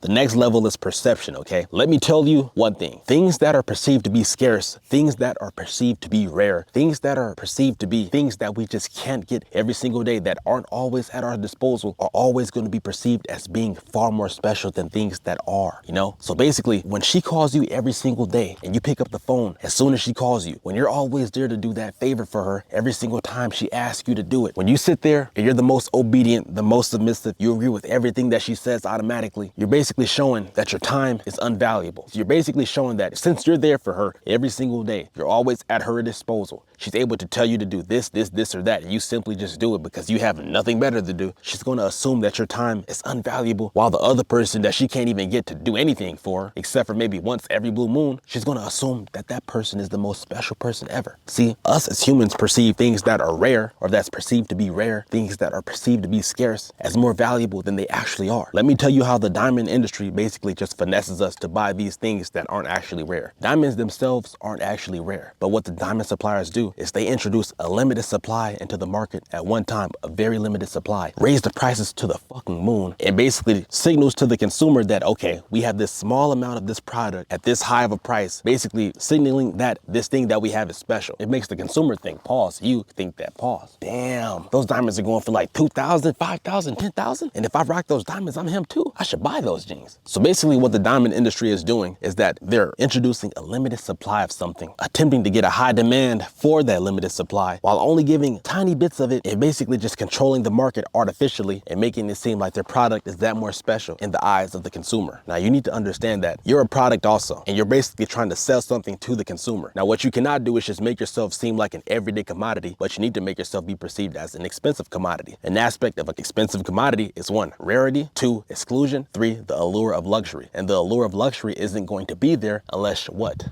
The next level is perception, okay? Let me tell you one thing. Things that are perceived to be scarce, things that are perceived to be rare, things that are perceived to be things that we just can't get every single day that aren't always at our disposal are always going to be perceived as being far more special than things that are, you know? So basically, when she calls you every single day and you pick up the phone as soon as she calls you, when you're always there to do that favor for her every single time she asks you to do it, when you sit there and you're the most obedient, the most submissive, you agree with everything that she says automatically, you're basically showing that your time is unvaluable. So you're basically showing that since you're there for her every single day, you're always at her disposal. She's able to tell you to do this, or that, and you simply just do it because you have nothing better to do. She's going to assume that your time is unvaluable, while the other person that she can't even get to do anything for, except for maybe once every blue moon, she's going to assume that that person is the most special person ever. See, us as humans perceive things that are rare, or that's perceived to be rare, things that are perceived to be scarce, as more valuable than they actually are. Let me tell you how the diamond industry basically just finesses us to buy these things that aren't actually rare. Diamonds themselves aren't actually rare, but what the diamond suppliers do is they introduce a limited supply into the market at one time, a very limited supply, raise the prices to the fucking moon, and basically signals to the consumer that, okay, we have this small amount of this product at this high of a price, basically signaling that this thing that we have is special. It makes the consumer think, pause, you think that, pause. Damn, those diamonds are going for like 2,000, 5,000, 10,000. And if I rock those diamonds, I'm him too. I should buy those jeans. So basically what the diamond industry is doing is that they're introducing a limited supply of something, attempting to get a high demand for that limited supply while only giving tiny bits of it and basically just controlling the market artificially and making it seem like their product is that more special in the eyes of the consumer. Now you need to understand that you're a product also, and you're basically trying to sell something to the consumer. Now what you cannot do is just make yourself seem like an everyday commodity, but you need to make yourself be perceived as an expensive commodity. An aspect of an expensive commodity is 1, rarity, 2, exclusion, 3, the allure of luxury. And the allure of luxury isn't going to be there unless what?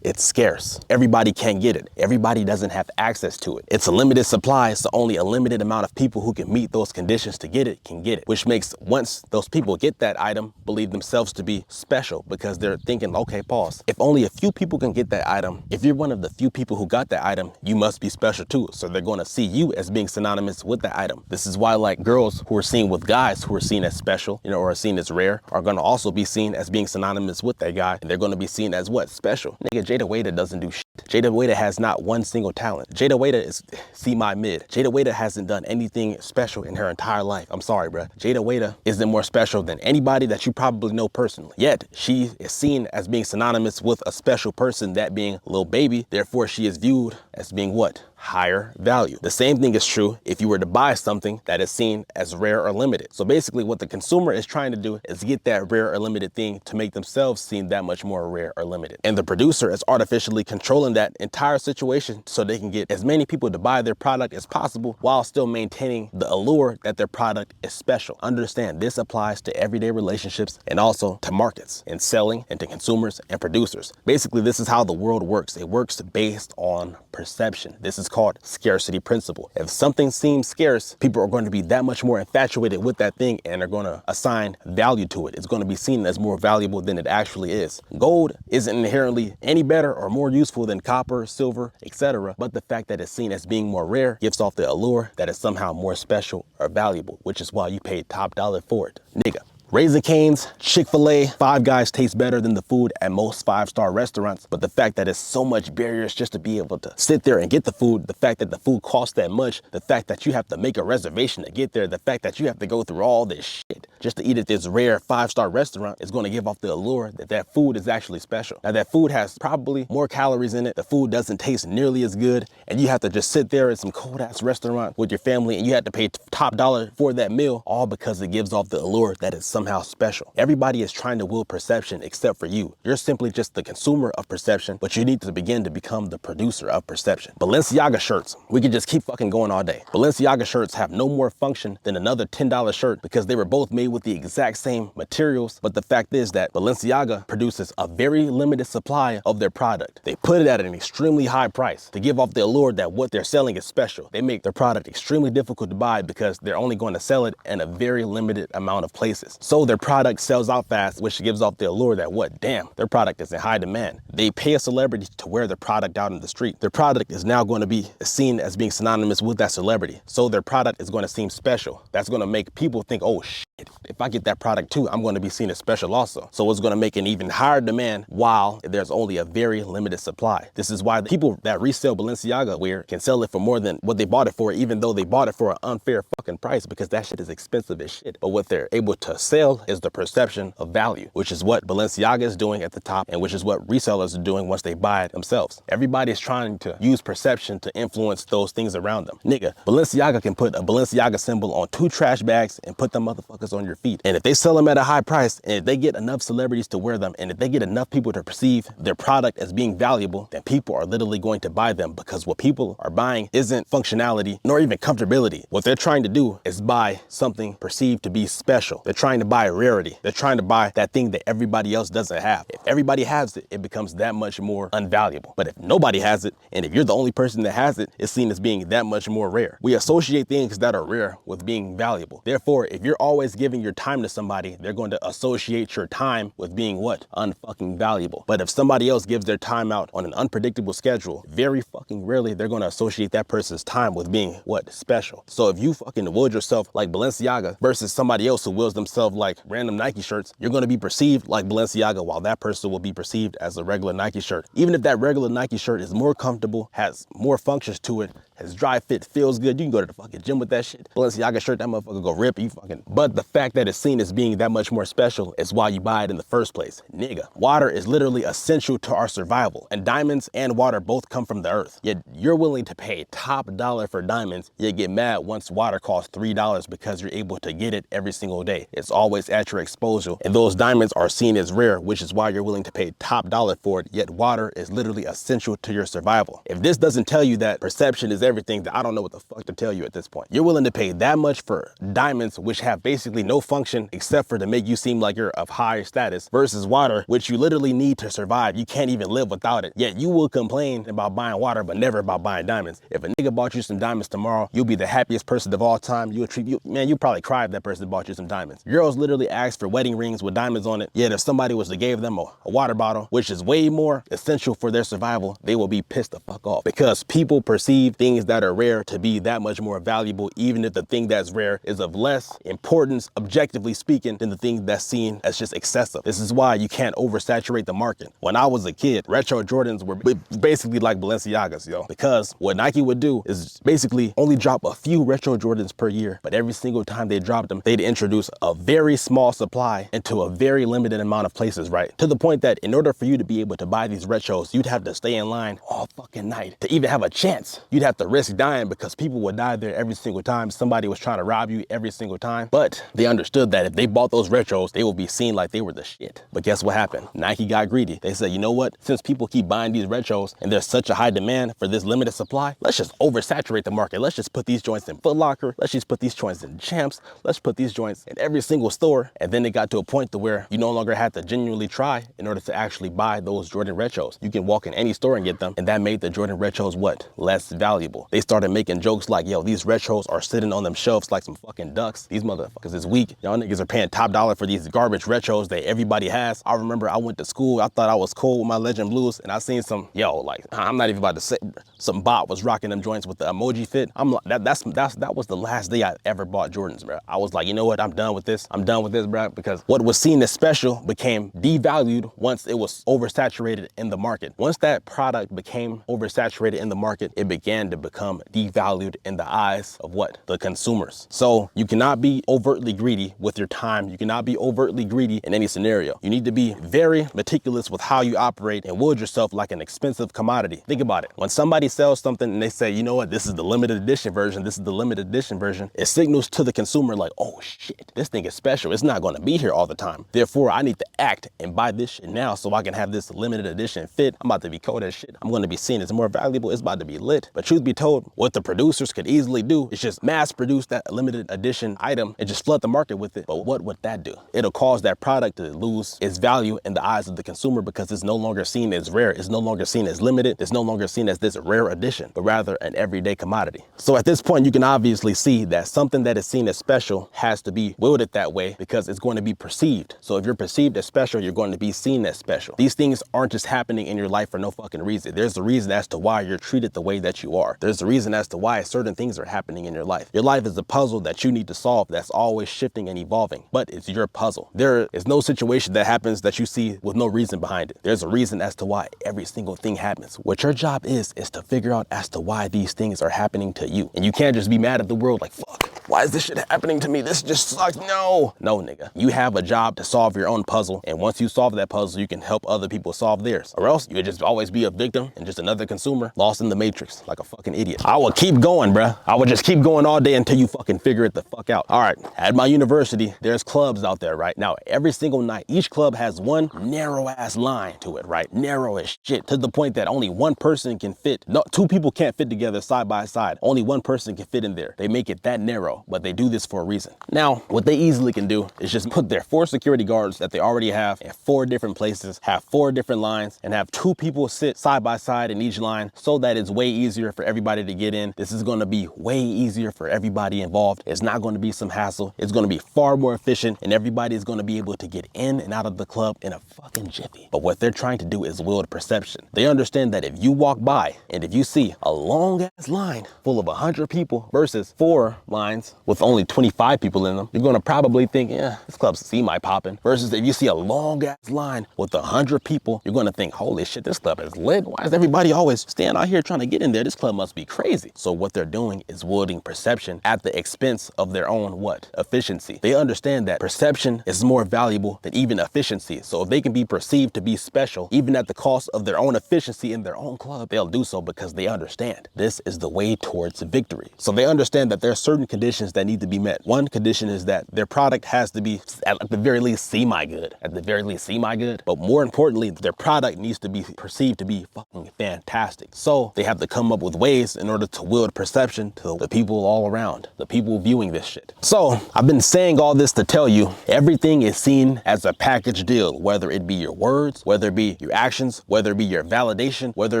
It's scarce. Everybody can't get it. Everybody doesn't have access to it. It's a limited supply, so only a limited amount of people who can meet those conditions to get it can get it, which makes once those people get that item, believe themselves to be special because they're thinking, okay, pause. If only a few people can get that item, if you're one of the few people who got that item, you must be special too. So they're going to see you as being synonymous with that item. This is why like girls who are seen with guys who are seen as special, you know, or are seen as rare, are going to also be seen as being synonymous with that guy. And they're going to be seen as what? Special. Nigga, Jada Waiter doesn't do shit. Jada Waiter has not one single talent. Jada Waiter is C-mid. Jada Waiter hasn't done anything special in her entire life. I'm sorry, bruh. Jada Waiter isn't more special than anybody that you probably know personally. Yet, she is seen as being synonymous with a special person, that being Lil Baby. Therefore, she is viewed as being what? Higher value. The same thing is true if you were to buy something that is seen as rare or limited. So basically what the consumer is trying to do is get that rare or limited thing to make themselves seem that much more rare or limited. And the producer is artificially controlling that entire situation so they can get as many people to buy their product as possible while still maintaining the allure that their product is special. Understand, this applies to everyday relationships and also to markets and selling and to consumers and producers. Basically, this is how the world works. It works based on perception. This is called scarcity principle. If something seems scarce, people are going to be that much more infatuated with that thing and are going to assign value to it. It's going to be seen as more valuable than it actually is. Gold isn't inherently any better or more useful than copper, silver, etc. But the fact that it's seen as being more rare gives off the allure that it's somehow more special or valuable, which is why you paid top dollar for it. Nigga. Raising Cane's, Chick-fil-A, Five Guys taste better than the food at most 5-star restaurants, but the fact that it's so much barriers just to be able to sit there and get the food, the fact that the food costs that much, the fact that you have to make a reservation to get there, the fact that you have to go through all this shit just to eat at this rare 5-star restaurant is going to give off the allure that that food is actually special. Now that food has probably more calories in it, the food doesn't taste nearly as good, and you have to just sit there at some cold ass restaurant with your family and you have to pay top dollar for that meal, all because it gives off the allure that it's somehow special. Everybody is trying to will perception except for you. You're simply just the consumer of perception, but you need to begin to become the producer of perception. Balenciaga shirts, we could just keep fucking going all day. Balenciaga shirts have no more function than another $10 shirt because they were both made with the exact same materials, but the fact is that Balenciaga produces a very limited supply of their product. They put it at an extremely high price to give off the allure that what they're selling is special. They make their product extremely difficult to buy because they're only going to sell it in a very limited amount of places. So their product sells out fast, which gives off the allure that what, damn, their product is in high demand. They pay a celebrity to wear their product out in the street. Their product is now going to be seen as being synonymous with that celebrity. So their product is going to seem special. That's going to make people think, oh shit, if I get that product too, I'm going to be seen as special also. So it's going to make an even higher demand while there's only a very limited supply. This is why the people that resell Balenciaga wear can sell it for more than what they bought it for, even though they bought it for an unfair fucking price, because that shit is expensive as shit. But what they're able to sell is the perception of value, which is what Balenciaga is doing at the top, and which is what resellers are doing once they buy it themselves. Everybody's trying to use perception to influence those things around them. Nigga, Balenciaga can put a Balenciaga symbol on 2 trash bags and put them motherfuckers on your feet. And if they sell them at a high price, and if they get enough celebrities to wear them, and if they get enough people to perceive their product as being valuable, then people are literally going to buy them, because what people are buying isn't functionality nor even comfortability. What they're trying to do is buy something perceived to be special. They're trying to buy rarity. They're trying to buy that thing that everybody else doesn't have. If everybody has it, it becomes that much more unvaluable. But if nobody has it, and if you're the only person that has it, it's seen as being that much more rare. We associate things that are rare with being valuable. Therefore, if you're always giving your time to somebody, they're going to associate your time with being what? Unfucking valuable. But if somebody else gives their time out on an unpredictable schedule, very fucking rarely they're going to associate that person's time with being what? Special. So if you fucking wield yourself like Balenciaga versus somebody else who wills themselves like random Nike shirts, you're going to be perceived like Balenciaga, while that person will be perceived as a regular Nike shirt. Even if that regular Nike shirt is more comfortable, has more functions to it, has dry fit, feels good, you can go to the fucking gym with that shit. Balenciaga shirt, that motherfucker go rip, you fucking. But the fact that it's seen as being that much more special is why you buy it in the first place. Nigga, water is literally essential to our survival, and diamonds and water both come from the earth. Yet you're willing to pay top dollar for diamonds, yet get mad once water costs $3 because you're able to get it every single day. It's always at your exposure, and those diamonds are seen as rare, which is why you're willing to pay top dollar for it, yet water is literally essential to your survival. If this doesn't tell you that perception is everything, that I don't know what the fuck to tell you at this point. You're willing to pay that much for diamonds, which have basically no function except for to make you seem like you're of higher status, versus water, which you literally need to survive. You can't even live without it. Yet you will complain about buying water, but never about buying diamonds. If a nigga bought you some diamonds tomorrow, you'll be the happiest person of all time. You'll treat you, man, you probably cry if that person bought you some diamonds. Girls literally ask for wedding rings with diamonds on it. Yet if somebody was to give them a water bottle, which is way more essential for their survival, they will be pissed the fuck off, because people perceive things that are rare to be that much more valuable, even if the thing that's rare is of less importance, objectively speaking, than the thing that's seen as just excessive. This is why you can't oversaturate the market. When I was a kid, retro Jordans were basically like Balenciagas, yo, because what Nike would do is basically only drop a few retro Jordans per year, but every single time they dropped them, they'd introduce a very small supply into a very limited amount of places, right? To the point that in order for you to be able to buy these retros, you'd have to stay in line all fucking night to even have a chance. You'd have to risk dying, because people would die there every single time. Somebody was trying to rob you every single time. But they understood that if they bought those retros, they would be seen like they were the shit. But guess what happened? Nike got greedy. They said, you know what? Since people keep buying these retros and there's such a high demand for this limited supply, let's just oversaturate the market. Let's just put these joints in Foot Locker. Let's just put these joints in Champs. Let's put these joints in every single store. And then it got to a point to where you no longer had to genuinely try in order to actually buy those Jordan retros. You can walk in any store and get them. And that made the Jordan retros what? Less valuable. They started making jokes like, yo, these retros are sitting on them shelves like some fucking ducks. These motherfuckers is weak. Y'all niggas are paying top dollar for these garbage retros that everybody has. I remember I went to school. I thought I was cool with my Legend Blues, and I seen some, yo, like, I'm not even about to say, some bot was rocking them joints with the emoji fit. I'm like, that was the last day I ever bought Jordans, bro. I was like, you know what? I'm done with this. I'm done with this, bro, because what was seen as special became devalued once it was oversaturated in the market. Once that product became oversaturated in the market, it began to become devalued in the eyes of what? The consumers. So you cannot be overtly greedy with your time. You cannot be overtly greedy in any scenario. You need to be very meticulous with how you operate and wield yourself like an expensive commodity. Think about it. When somebody sells something and they say, you know what, this is the limited edition version, this is the limited edition version, it signals to the consumer like, oh shit, this thing is special. It's not going to be here all the time. Therefore, I need to act and buy this shit now so I can have this limited edition fit. I'm about to be cold as shit. I'm going to be seen as more valuable. It's about to be lit. But truth be told, what the producers could easily do is just mass produce that limited edition item and just flood the market with it. But what would that do? It'll cause that product to lose its value in the eyes of the consumer, because it's no longer seen as rare. It's no longer seen as limited. It's no longer seen as this rare edition, but rather an everyday commodity. So at this point, you can obviously see that something that is seen as special has to be wielded that way, because it's going to be perceived. So if you're perceived as special, you're going to be seen as special. These things aren't just happening in your life for no fucking reason. There's a reason as to why you're treated the way that you are. There's a reason as to why certain things are happening in your life. Your life is a puzzle that you need to solve that's always shifting and evolving, but it's your puzzle. There is no situation that happens that you see with no reason behind it. There's a reason as to why every single thing happens. What your job is to figure out as to why these things are happening to you. And you can't just be mad at the world like, fuck, why is this shit happening to me? This just sucks. No, nigga. You have a job to solve your own puzzle. And once you solve that puzzle, you can help other people solve theirs. Or else you would just always be a victim and just another consumer lost in the matrix like a fucking idiot. I would keep going, bruh. I would just keep going all day until you fucking figure it the fuck out. All right, at my university, there's clubs out there, right? Now, every single night, each club has one narrow ass line to it, right? Narrow as shit, to the point that only one person can fit. No, two people can't fit together side by side. Only one person can fit in there. They make it that narrow, but they do this for a reason. Now, what they easily can do is just put their 4 security guards that they already have in 4 different places, have 4 different lines, and have 2 people sit side by side in each line so that it's way easier for everybody to get in. This is going to be way easier for everybody involved. It's not going to be some hassle. It's going to be far more efficient, and everybody is going to be able to get in and out of the club in a fucking jiffy. But what they're trying to do is wield perception. They understand that if you walk by and if you see a long ass line full of 100 people versus 4 lines with only 25 people in them, you're going to probably think, yeah, this club's semi-popping. Versus if you see a long ass line with 100 people, you're going to think, holy shit, this club is lit. Why is everybody always standing out here trying to get in there? This club must be crazy. So what they're doing is wielding perception at the expense of their own what? Efficiency. They understand that perception is more valuable than even efficiency. So if they can be perceived to be special, even at the cost of their own efficiency in their own club, they'll do so because they understand this is the way towards victory. So they understand that there are certain conditions that need to be met. One condition is that their product has to be at the very least semi-good. At the very least semi-good. But more importantly, their product needs to be perceived to be fucking fantastic. So they have to come up with ways in order to wield perception to the people all around, the people viewing this shit. So I've been saying all this to tell you everything is seen as a package deal, whether it be your words, whether it be your actions, whether it be your validation, whether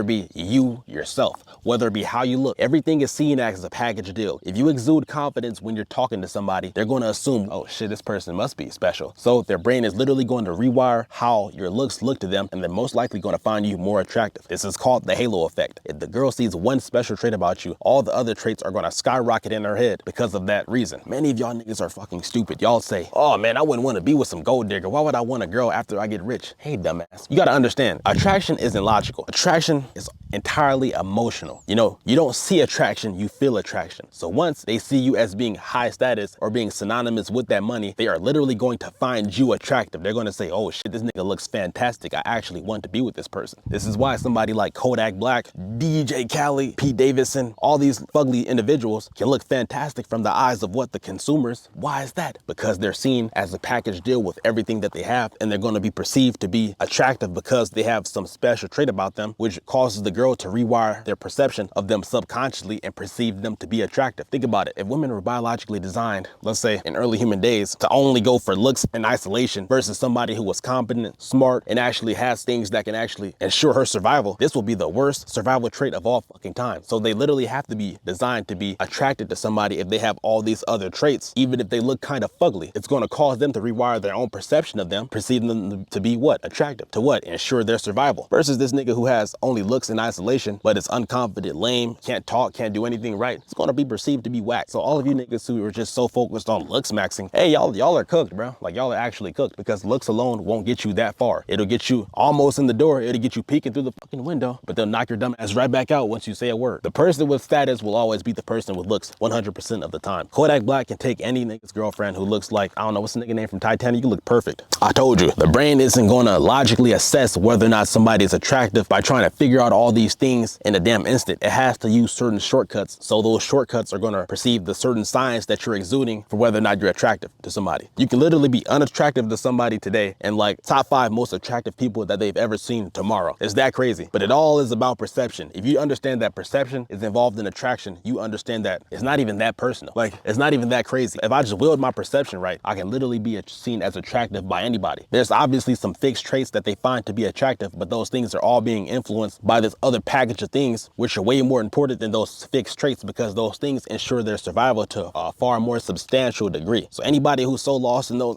it be you yourself, whether it be how you look. Everything is seen as a package deal. If you exude confidence when you're talking to somebody, they're going to assume, oh shit, this person must be special. So their brain is literally going to rewire how your looks look to them, and they're most likely going to find you more attractive. This is called the halo effect. If the girl sees one special trait about you, all the other traits are going to skyrocket in her head because of that reason. Many of y'all niggas are fucking stupid. Y'all say, oh man, I wouldn't want to be with some gold digger. Why would I want a girl after I get rich? Hey, dumbass. You got to understand, attraction isn't logical. Attraction is entirely emotional. You know, you don't see attraction, you feel attraction. So once they see you as being high status or being synonymous with that money, they are literally going to find you attractive. They're going to say, oh shit, this nigga looks fantastic. I actually want to be with this person. This is why somebody like Kodak Black, DJ Khaled, Pete Davidson, all these fugly individuals can look fantastic from the eyes of what the consumers. Why is that? Because they're seen as a package deal with everything that they have, and they're going to be perceived to be attractive because they have some special trait about them, which causes the girl to rewire their perception of them subconsciously and perceive them to be attractive. Think about it. If women were biologically designed, let's say in early human days, to only go for looks in isolation versus somebody who was competent, smart, and actually has things that can actually ensure her survival, this will be the worst survival trait of all fucking time. So they literally have to be designed to be attracted to somebody if they have all these other traits, even if they look kind of fugly. It's going to cause them to rewire their own perception of them, perceiving them to be what? Attractive. To what? Ensure their survival. Versus this nigga who has only looks in isolation, but is unconfident, lame, can't talk, can't do anything right. It's going to be perceived to be whack. So all of you niggas who are just so focused on looks maxing, hey, y'all are cooked, bro. Like y'all are actually cooked, because looks alone won't get you that far. It'll get you almost in the door. It'll get you peeking through the fucking window, but they'll knock your dumb ass right back out once you say a word. The person with status will always beat the person with looks 100% of the time. Kodak Black can take any nigga's girlfriend who looks like, I don't know, what's the nigga name from Titanic? You look perfect. I told you, the brain isn't going to logically assess whether or not somebody is attractive by trying to figure out all these things in a damn instant. It has to use certain shortcuts. So those shortcuts are going to perceive the certain signs that you're exuding for whether or not you're attractive to somebody. You can literally be unattractive to somebody today and like top 5 most attractive people that they've ever seen tomorrow. It's that crazy. But it all is about perception. If you understand that perception is involved in attraction, you understand that it's not even that personal. Like, it's not even that crazy. If I just wield my perception right, I can literally be seen as attractive by anybody. There's obviously some fixed traits that they find to be attractive, but those things are all being influenced by this other package of things which are way more important than those fixed traits, because those things ensure their survival to a far more substantial degree. So anybody who's so lost in those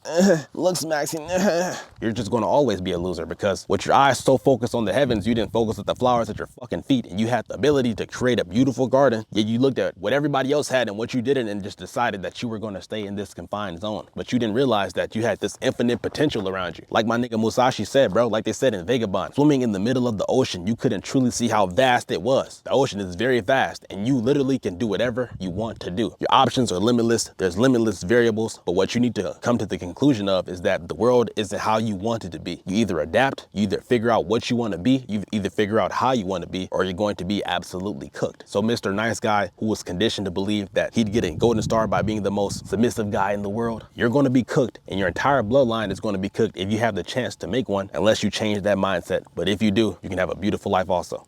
looks, Maxie, you're just going to always be a loser, because with your eyes so focused on the heavens, you didn't focus at the flowers at your fucking feet. And you had the ability to create a beautiful garden, yet you looked at what everybody else had and what you didn't, and just decided that you were going to stay in this confined zone. But you didn't realize that you had this infinite potential around you. Like my nigga Musashi said, bro, like they said in Vagabond, swimming in the middle of the ocean, you couldn't truly see how vast it was. The ocean is very vast, and you literally can do whatever you want to do. Your options are limitless. There's limitless variables, but what you need to come to the conclusion of is that the world isn't how you want it to be. You either adapt, you either figure out what you want to be, you either figure out how you want to be, or you're going to be absolutely cooked. So Mr. Nice Guy, who was conditioned to believe that he'd get a golden star by being the most submissive guy in the world, you're going to be cooked, and your entire bloodline is going to be cooked if you have the chance to make one, unless you change that mindset. But if you do, you can have a beautiful life also.